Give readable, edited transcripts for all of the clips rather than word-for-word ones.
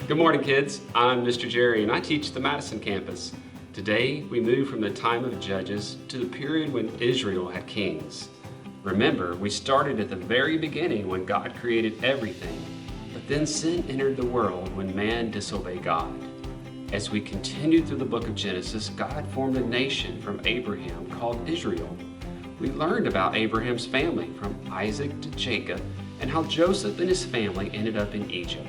Good morning, kids. I'm Mr. Jerry and I teach the Madison campus. Today we move from the time of Judges to the period when Israel had kings. Remember, we started at the very beginning when God created everything, but then sin entered the world when man disobeyed God. As we continued through the book of Genesis, God formed a nation from Abraham called Israel. We learned about Abraham's family from Isaac to Jacob and how Joseph and his family ended up in Egypt.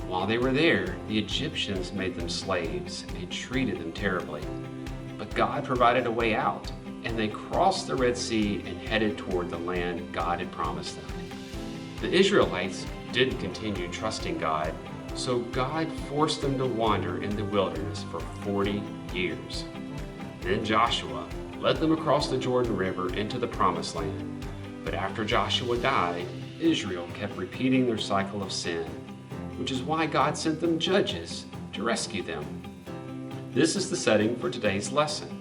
While they were there, the Egyptians made them slaves and treated them terribly. But God provided a way out, and they crossed the Red Sea and headed toward the land God had promised them. The Israelites didn't continue trusting God, so God forced them to wander in the wilderness for 40 years. Then Joshua led them across the Jordan River into the Promised Land. But after Joshua died, Israel kept repeating their cycle of sin, which is why God sent them judges to rescue them. This is the setting for today's lesson.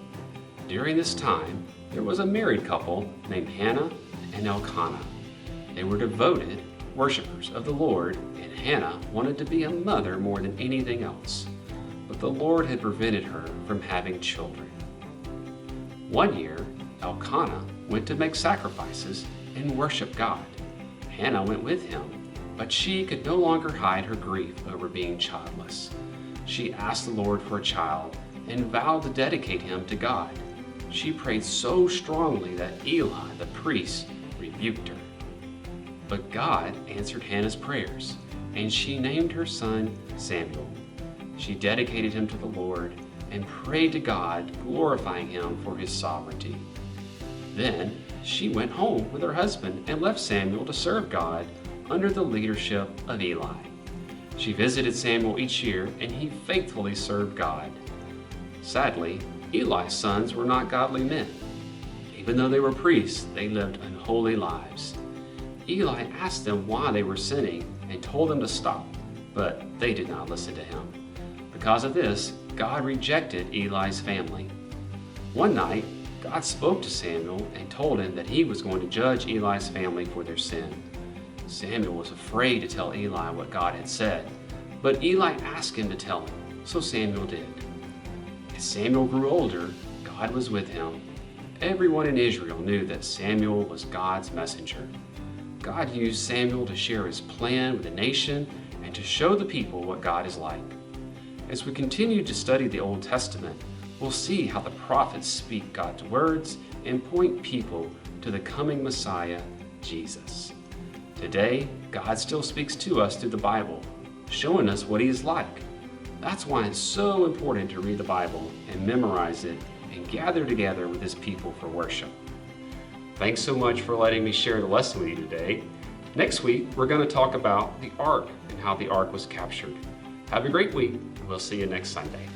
During this time, there was a married couple named Hannah and Elkanah. They were devoted worshipers of the Lord, and Hannah wanted to be a mother more than anything else. But the Lord had prevented her from having children. One year, Elkanah went to make sacrifices and worship God. Hannah went with him, but she could no longer hide her grief over being childless. She asked the Lord for a child and vowed to dedicate him to God. She prayed so strongly that Eli, the priest, rebuked her. But God answered Hannah's prayers, and she named her son Samuel. She dedicated him to the Lord and prayed to God, glorifying him for his sovereignty. Then she went home with her husband and left Samuel to serve God under the leadership of Eli. She visited Samuel each year, and he faithfully served God. Sadly, Eli's sons were not godly men. Even though they were priests, they lived unholy lives. Eli asked them why they were sinning and told them to stop, but they did not listen to him. Because of this, God rejected Eli's family. One night, God spoke to Samuel and told him that he was going to judge Eli's family for their sin. Samuel was afraid to tell Eli what God had said, but Eli asked him to tell him, so Samuel did. As Samuel grew older, God was with him. Everyone in Israel knew that Samuel was God's messenger. God used Samuel to share his plan with the nation and to show the people what God is like. As we continue to study the Old Testament, we'll see how the prophets speak God's words and point people to the coming Messiah, Jesus. Today, God still speaks to us through the Bible, showing us what He is like. That's why it's so important to read the Bible and memorize it and gather together with His people for worship. Thanks so much for letting me share the lesson with you today. Next week, we're going to talk about the Ark and how the Ark was captured. Have a great week, and we'll see you next Sunday.